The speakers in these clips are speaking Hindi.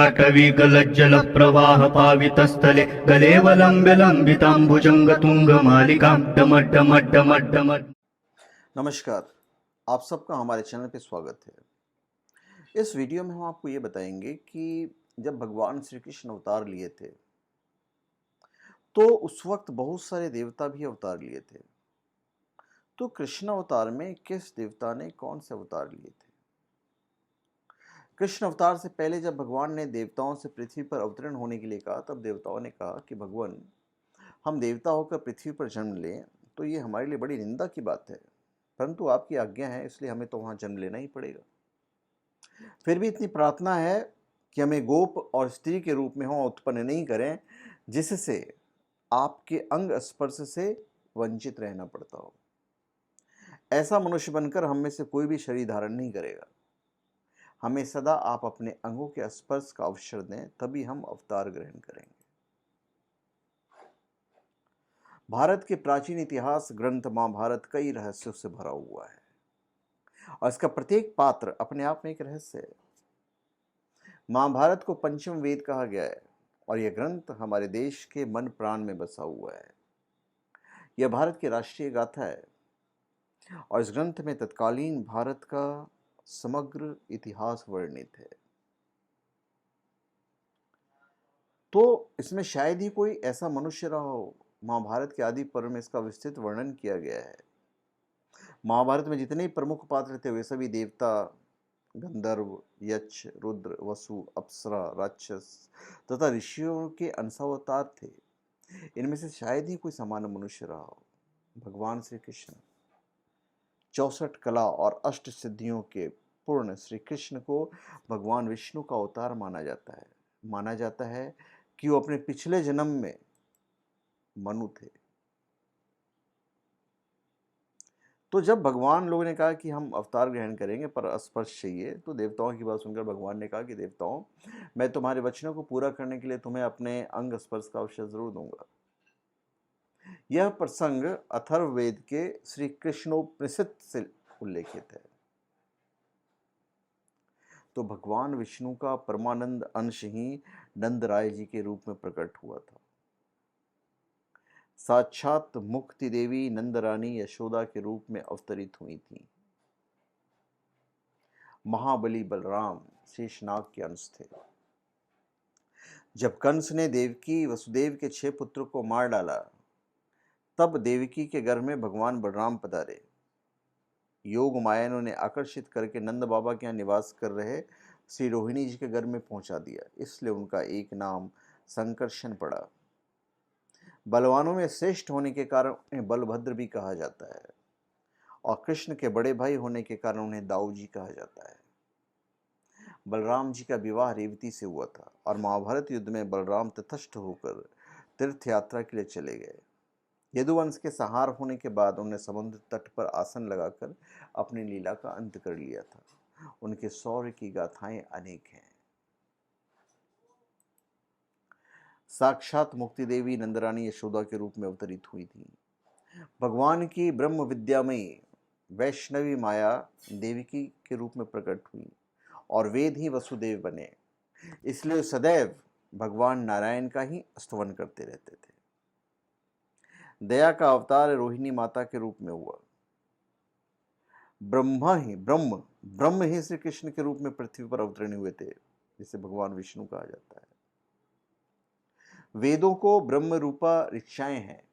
जाटवी गलज्जल प्रवाह पावितस्थले गलेवलम्ब्य लम्बिताम्बुजङ्गतुङ्गमालिकां डमड्डमड्डमड्डमड्। नमस्कार, आप सबका हमारे चैनल पे स्वागत है। इस वीडियो में हम आपको ये बताएंगे कि जब भगवान श्री कृष्ण अवतार लिए थे तो उस वक्त बहुत सारे देवता भी अवतार लिए थे। तो कृष्ण अवतार में किस देवता ने कौन से अवतार लिए थे? कृष्ण अवतार से पहले जब भगवान ने देवताओं से पृथ्वी पर अवतरण होने के लिए कहा, तब देवताओं ने कहा कि भगवान, हम देवता होकर पृथ्वी पर जन्म लें तो ये हमारे लिए बड़ी निंदा की बात है, परंतु आपकी आज्ञा है इसलिए हमें तो वहां जन्म लेना ही पड़ेगा। फिर भी इतनी प्रार्थना है कि हमें गोप और स्त्री के रूप में वहां उत्पन्न नहीं करें, जिससे आपके अंग स्पर्श से वंचित रहना पड़ता हो। ऐसा मनुष्य बनकर हम में से कोई भी शरीर धारण नहीं करेगा। हमें सदा आप अपने अंगों के स्पर्श का अवसर दें, तभी हम अवतार ग्रहण करेंगे। भारत के प्राचीन इतिहास ग्रंथ महाभारत कई रहस्यों से भरा हुआ है और इसका प्रत्येक पात्र अपने आप में एक रहस्य है। महाभारत को पंचम वेद कहा गया है और यह ग्रंथ हमारे देश के मन प्राण में बसा हुआ है। यह भारत की राष्ट्रीय गाथा है और इस ग्रंथ में तत्कालीन भारत का समग्र इतिहास वर्णित है। तो इसमें शायद ही कोई ऐसा मनुष्य रहा हो। महाभारत के आदि पर्व में इसका विस्तृत वर्णन किया गया है। महाभारत में जितने प्रमुख पात्र थे वे सभी देवता, गंधर्व, यक्ष, रुद्र, वसु, अप्सरा, राक्षस तथा ऋषियों के अंशावतार थे। इनमें से शायद ही कोई सामान्य मनुष्य रहा हो। भगवान श्री कृष्ण 64 कला और अष्ट सिद्धियों के पूर्ण श्री कृष्ण को भगवान विष्णु का अवतार माना जाता है। माना जाता है कि वो अपने पिछले जन्म में मनु थे। तो जब भगवान लोगों ने कहा कि हम अवतार ग्रहण करेंगे पर स्पर्श चाहिए, तो देवताओं की बात सुनकर भगवान ने कहा कि देवताओं, मैं तुम्हारे वचनों को पूरा करने के लिए तुम्हें अपने अंग स्पर्श का अवसर जरूर दूंगा। यह प्रसंग अथर्ववेद के श्री कृष्णोपनिषद से उल्लेखित है। तो भगवान विष्णु का परमानंद अंश ही नंद राय जी के रूप में प्रकट हुआ था। साक्षात मुक्ति देवी नंद रानी यशोदा के रूप में अवतरित हुई थी। महाबली बलराम शेषनाग के अंश थे। जब कंस ने देवकी वसुदेव के 6 पुत्रों को मार डाला, तब देवकी के घर में भगवान बलराम पधारे। योग माया ने उन्हें आकर्षित करके नंद बाबा के यहाँ निवास कर रहे श्री रोहिणी जी के घर में पहुंचा दिया। इसलिए उनका एक नाम संकर्षण पड़ा। बलवानों में श्रेष्ठ होने के कारण उन्हें बलभद्र भी कहा जाता है और कृष्ण के बड़े भाई होने के कारण उन्हें दाऊ जी कहा जाता है। बलराम जी का विवाह रेवती से हुआ था और महाभारत युद्ध में बलराम तटस्थ होकर तीर्थ यात्रा के लिए चले गए। यदुवंश के संहार होने के बाद उन्होंने समुद्र तट पर आसन लगाकर अपनी लीला का अंत कर लिया था। उनके शौर्य की गाथाएं अनेक हैं। साक्षात मुक्ति देवी नंदरानी यशोदा के रूप में अवतरित हुई थी। भगवान की ब्रह्म विद्यामयी वैष्णवी माया देवकी के रूप में प्रकट हुई और वेद ही वसुदेव बने। इसलिए सदैव भगवान नारायण का ही स्तवन करते रहते थे। दया का अवतार रोहिणी माता के रूप में हुआ। ब्रह्म ही श्री कृष्ण के रूप में पृथ्वी पर अवतरण हुए थे, जिसे भगवान विष्णु कहा जाता है। वेदों को ब्रह्म रूपा ऋचाएं हैं,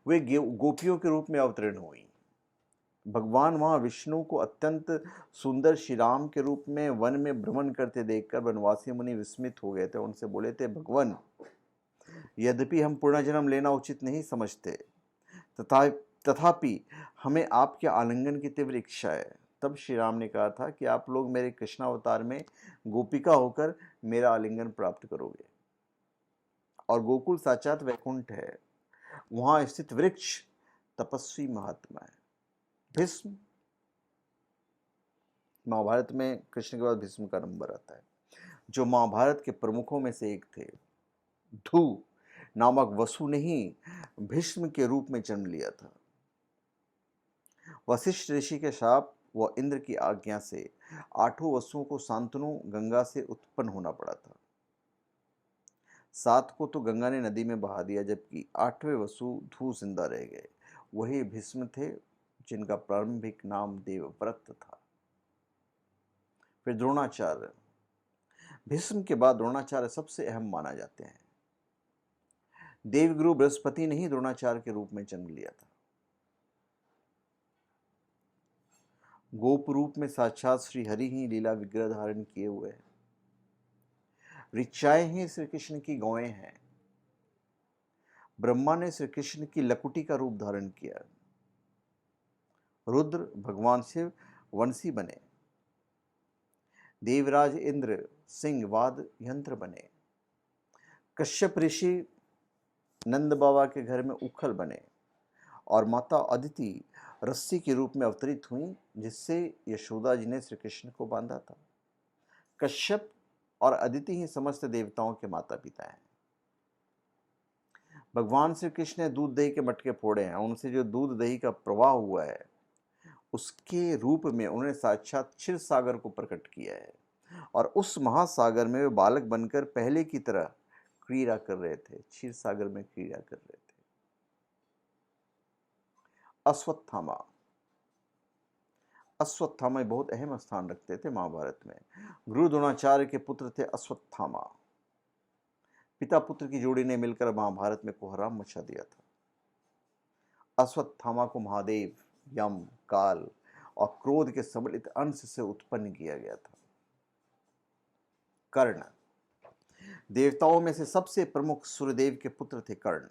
वे गोपियों के रूप में अवतरण हुई। भगवान वहां विष्णु को अत्यंत सुंदर श्री राम के रूप में वन में भ्रमण करते देखकर वनवासी मुनि विस्मित हो गए थे। उनसे बोले थे, भगवान, यद्यपि हम पुनर्जन्म लेना उचित नहीं समझते, तथापि हमें आपके आलिंगन की तीव्र इच्छा है। तब श्री राम ने कहा था कि आप लोग मेरे कृष्णावतार में गोपिका होकर मेरा आलिंगन प्राप्त करोगे। और गोकुल साक्षात वैकुंठ है, वहां स्थित वृक्ष तपस्वी महात्मा है। भीष्म, महाभारत में कृष्ण के बाद भीष्म का नंबर आता है, जो महाभारत के प्रमुखों में से एक थे। धू नामक वसु ने ही भीष्म के रूप में जन्म लिया था। वशिष्ठ ऋषि के शाप व इंद्र की आज्ञा से 8 वसुओं को शांतनु गंगा से उत्पन्न होना पड़ा था। 7 को तो गंगा ने नदी में बहा दिया, जबकि 8वें वसु धू जिंदा रह गए। वही भीष्म थे जिनका प्रारंभिक नाम देवव्रत था। फिर द्रोणाचार्य। भीष्म के बाद द्रोणाचार्य सबसे अहम माना जाते हैं। देवगुरु बृहस्पति ने ही द्रोणाचार्य के रूप में जन्म लिया था। गोप रूप में साक्षात श्री हरि ही लीला विग्रह धारण किए हुए हैं। ऋचाएं ही श्री कृष्ण की गौएं हैं। ब्रह्मा ने श्री कृष्ण की लकुटी का रूप धारण किया। रुद्र भगवान शिव वंशी बने। देवराज इंद्र सिंह वाद यंत्र बने। कश्यप ऋषि नंद बाबा के घर में उखल बने और माता अदिति रस्सी के रूप में अवतरित हुई, जिससे यशोदा जी ने श्री कृष्ण को बांधा था। कश्यप और अदिति ही समस्त देवताओं के माता पिता हैं। भगवान श्री कृष्ण ने दूध दही के मटके फोड़े हैं। उनसे जो दूध दही का प्रवाह हुआ है, उसके रूप में उन्होंने साक्षात क्षीर सागर को प्रकट किया है और उस महासागर में वे बालक बनकर पहले की तरह क्रीड़ा कर रहे थे, क्षीर सागर में क्रीड़ा कर रहे थे। अश्वत्थामा। अश्वत्थामा बहुत अहम स्थान रखते थे महाभारत में। गुरु द्रोणाचार्य के पुत्र थे अश्वत्थामा। पिता पुत्र की जोड़ी ने मिलकर महाभारत में कोहराम मचा दिया था। अश्वत्थामा को महादेव, यम, काल और क्रोध के सम्मिलित अंश से उत्पन्न किया गया था। कर्ण। देवताओं में से सबसे प्रमुख सूर्यदेव के पुत्र थे कर्ण।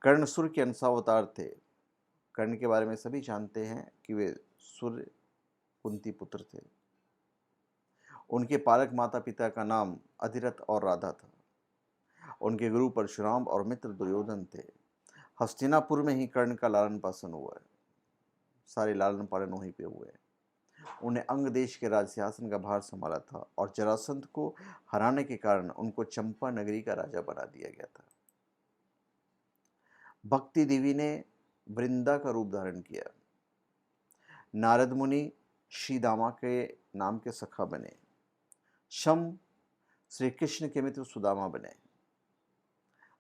कर्ण सूर्य के अंशावतार थे। कर्ण के बारे में सभी जानते हैं कि वे सूर्य कुंती पुत्र थे। उनके पालक माता पिता का नाम अधिरथ और राधा था। उनके गुरु परशुराम और मित्र दुर्योधन थे। हस्तिनापुर में ही कर्ण का लालन पालन हुआ है। सारे लालन पालन वहीं पे हुए। उन्हें अंग देश के राज सिंहासन का भार संभाला था और जरासंध को हराने के कारण उनको चंपा नगरी का राजा बना दिया गया था। भक्ति देवी ने वृंदा का रूप धारण किया। नारद मुनि श्री दामा के नाम के सखा बने। शम श्री कृष्ण के मित्र सुदामा बने।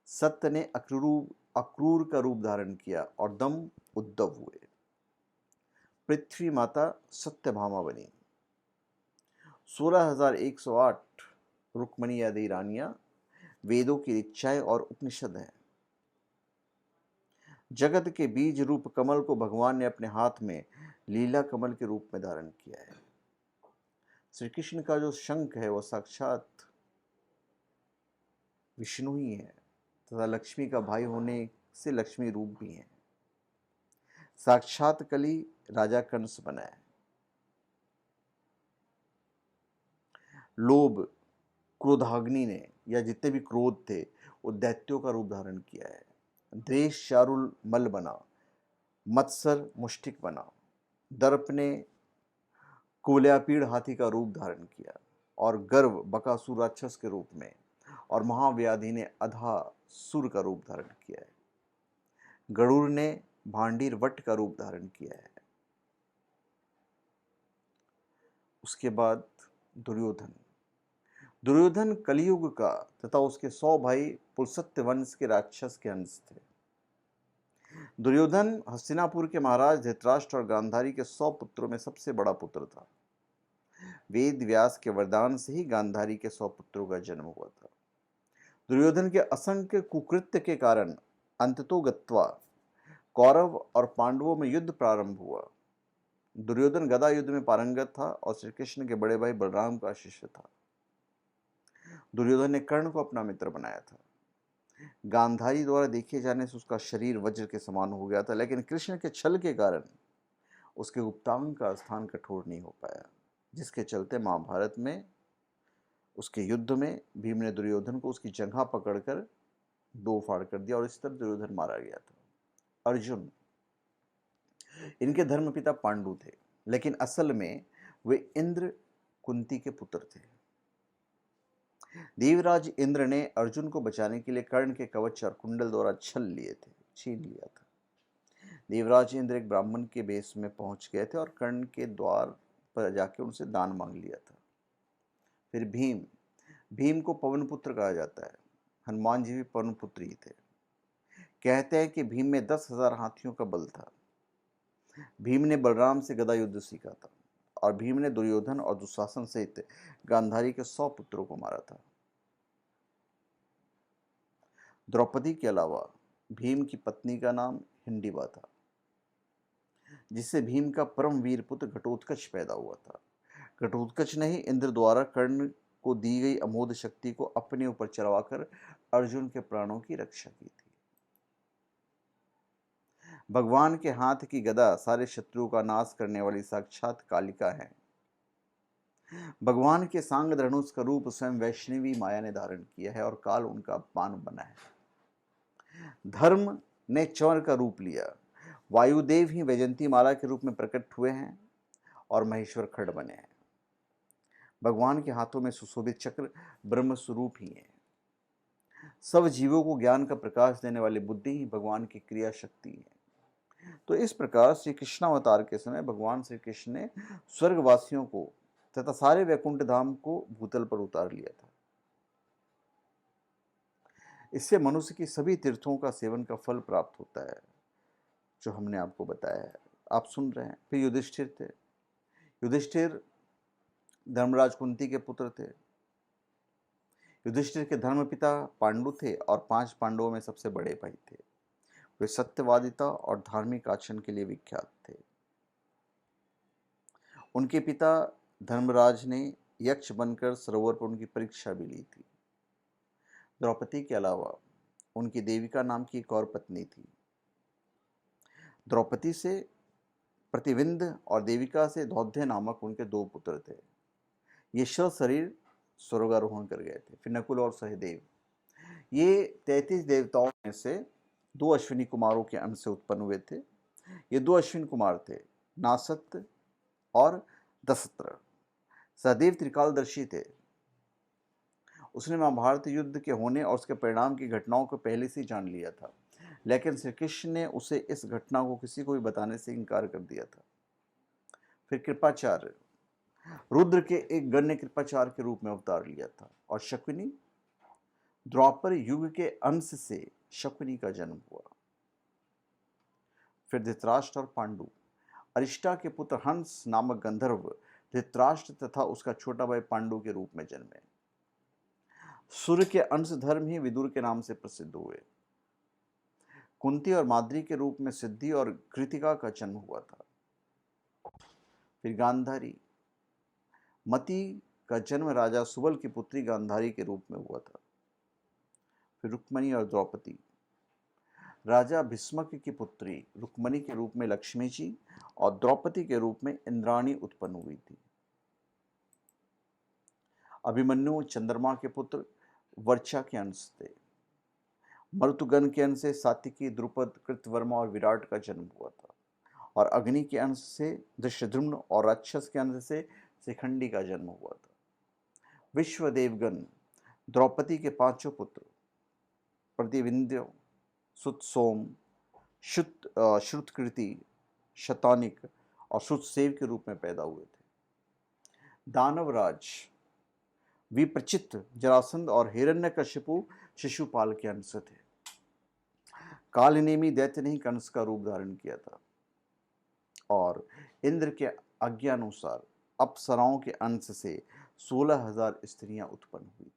सत्य ने अक्रूर का रूप धारण किया और दम उद्धव हुए। पृथ्वी माता सत्यभामा बनी। 16,108 रुक्मणी आदि रानियां वेदों की ऋचाएं और उपनिषद हैं। जगत के बीज रूप कमल को भगवान ने अपने हाथ में लीला कमल के रूप में धारण किया है। श्री कृष्ण का जो शंख है वह साक्षात विष्णु ही है तथा लक्ष्मी का भाई होने से लक्ष्मी रूप भी है। साक्षात कली राजा कंस बना है। लोभ क्रोधाग्नि ने या जितने भी क्रोध थे वो दैत्यों का रूप धारण किया है। द्वेष चारुल मल बना। मत्सर मुष्टिक बना। दर्प ने कुवलयापीड़ हाथी का रूप धारण किया और गर्व बकासुर राक्षस के रूप में, और महाव्याधि ने अधासुर का रूप धारण किया है। गरुड़ ने भांडीर वट का रूप धारण किया है। उसके बाद दुर्योधन। दुर्योधन कलयुग का तथा उसके 100 भाई पुलसत्य वंश के राक्षस के अंश थे। दुर्योधन हस्तिनापुर के महाराज धृतराष्ट्र और गांधारी के 100 पुत्रों में सबसे बड़ा पुत्र था। वेद व्यास के वरदान से ही गांधारी के 100 पुत्रों का जन्म हुआ था। दुर्योधन के असंख्य कुकृत्य के कारण अंततोगत्वा कौरव और पांडवों में युद्ध प्रारंभ हुआ। दुर्योधन गदा युद्ध में पारंगत था और श्री कृष्ण के बड़े भाई बलराम का शिष्य था। दुर्योधन ने कर्ण को अपना मित्र बनाया था। गांधारी द्वारा देखे जाने से उसका शरीर वज्र के समान हो गया था, लेकिन कृष्ण के छल के कारण उसके गुप्तांग का स्थान कठोर नहीं हो पाया, जिसके चलते महाभारत में उसके युद्ध में भीम ने दुर्योधन को उसकी जंघा पकड़कर दो फाड़ कर दिया और इस तरह दुर्योधन मारा गया था। अर्जुन। इनके धर्मपिता पांडु थे, लेकिन असल में वे इंद्र कुंती के पुत्र थे। देवराज इंद्र ने अर्जुन को बचाने के लिए कर्ण के कवच और कुंडल द्वारा छीन लिया था। देवराज इंद्र एक ब्राह्मण के बेस में पहुंच गए थे और कर्ण के द्वार पर जाके उनसे दान मांग लिया था। फिर भीम को पवन पुत्र कहा जाता है। हनुमान जी भी पवन पुत्र ही थे। कहते हैं कि भीम में 10,000 हाथियों का बल था। भीम ने बलराम से गदा युद्ध सीखा था और भीम ने दुर्योधन और दुशासन सहित गांधारी के 100 पुत्रों को मारा था। द्रौपदी के अलावा भीम की पत्नी का नाम हिंडिबा था, जिससे भीम का परम वीर पुत्र घटोत्कच पैदा हुआ था। घटोत्कच ने ही इंद्र द्वारा कर्ण को दी गई अमोघ शक्ति को अपने ऊपर चढ़वाकर अर्जुन के प्राणों की रक्षा की थी। भगवान के हाथ की गदा सारे शत्रुओं का नाश करने वाली साक्षात कालिका है। भगवान के सांग धनुष का रूप स्वयं वैष्णवी माया ने धारण किया है और काल उनका बाण बना है। धर्म ने चंवर का रूप लिया। वायुदेव ही वैजंती माला के रूप में प्रकट हुए हैं और महेश्वर खड़ बने हैं। भगवान के हाथों में सुशोभित चक्र ब्रह्म स्वरूप ही है। सब जीवों को ज्ञान का प्रकाश देने वाली बुद्धि ही भगवान की क्रिया शक्ति है। तो इस प्रकार श्री कृष्णावतार के समय भगवान श्री कृष्ण ने स्वर्गवासियों को तथा सारे वैकुंठ धाम को भूतल पर उतार लिया था। इससे मनुष्य की सभी तीर्थों का सेवन का फल प्राप्त होता है, जो हमने आपको बताया है। आप सुन रहे हैं। फिर युधिष्ठिर थे। युधिष्ठिर धर्मराज कुंती के पुत्र थे। युधिष्ठिर के धर्मपिता पांडु थे और 5 पांडवों में सबसे बड़े भाई थे। वे सत्यवादिता और धार्मिक आचरण के लिए विख्यात थे। उनके पिता धर्मराज ने यक्ष बनकर सरोवर पर उनकी परीक्षा भी ली थी। द्रौपदी के अलावा उनकी देविका नाम की एक और पत्नी थी। द्रौपदी से प्रतिविंद और देविका से धौध्य नामक उनके 2 पुत्र थे। ये शरीर स्वर्गारोहण कर गए थे। फिर नकुल और सहदेव, ये 33 देवताओं में से 2 अश्विनी कुमारों के अंश से उत्पन्न हुए थे। ये 2 अश्विनी कुमार थे, नासत और दशत्र। सहदेव त्रिकालदर्शी थे। उसने महाभारत युद्ध के होने और उसके परिणाम की घटनाओं को पहले से जान लिया था, लेकिन श्री कृष्ण ने उसे इस घटना को किसी को भी बताने से इनकार कर दिया था। फिर कृपाचार्य, रुद्र के एक गण ने कृपाचार्य के रूप में अवतार लिया था। और शकुनी, द्वापर युग के अंश से शकुनी का जन्म हुआ। फिर धृतराष्ट्र और पांडु, अरिष्टा के पुत्र हंस नामक गंधर्व धृतराष्ट्र तथा उसका छोटा भाई पांडु के रूप में जन्मे। सूर्य के अंश धर्म ही विदुर के नाम से प्रसिद्ध हुए। कुंती और माद्री के रूप में सिद्धि और कृतिका का जन्म हुआ था। फिर गांधारी, मति का जन्म राजा सुबल की पुत्री गांधारी के रूप में हुआ था। फिर रुक्मणी और द्रौपदी, राजा भीष्मक की पुत्री रुक्मणी के रूप में लक्ष्मी जी और द्रौपदी के रूप में इंद्राणी उत्पन्न हुई थी। अभिमन्यु चंद्रमा के पुत्र वर्चा के अंश थे। मरुतगण के अंश से सात्विकी, द्रुपद, कृतवर्मा और विराट का जन्म हुआ था। और अग्नि के अंश से धृष्टद्युम्न और राक्षस के अंश से शिखंडी का जन्म हुआ था। विश्वदेवगण द्रौपदी के 5 पुत्र प्रतिविंध्य, सुतसोम, श्रुतकृति, शतानिक और श्रुतसेव के रूप में पैदा हुए थे। दानवराज विप्रचित, जरासंध और हिरण्यकशिपु शिशुपाल के अंश थे। कालनेमी दैत्य ने ही कंस का रूप धारण किया था और इंद्र के आज्ञानुसार अप्सराओं के अंश से 16,000 स्त्रियां उत्पन्न हुई थी।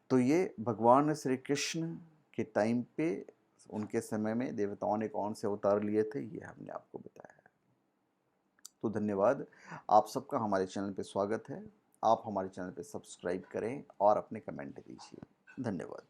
तो ये भगवान श्री कृष्ण के टाइम पे, उनके समय में देवताओं ने कौन से अवतार लिए थे, ये हमने आपको बताया है। तो धन्यवाद। आप सबका हमारे चैनल पे स्वागत है। आप हमारे चैनल पे सब्सक्राइब करें और अपने कमेंट दीजिए। धन्यवाद।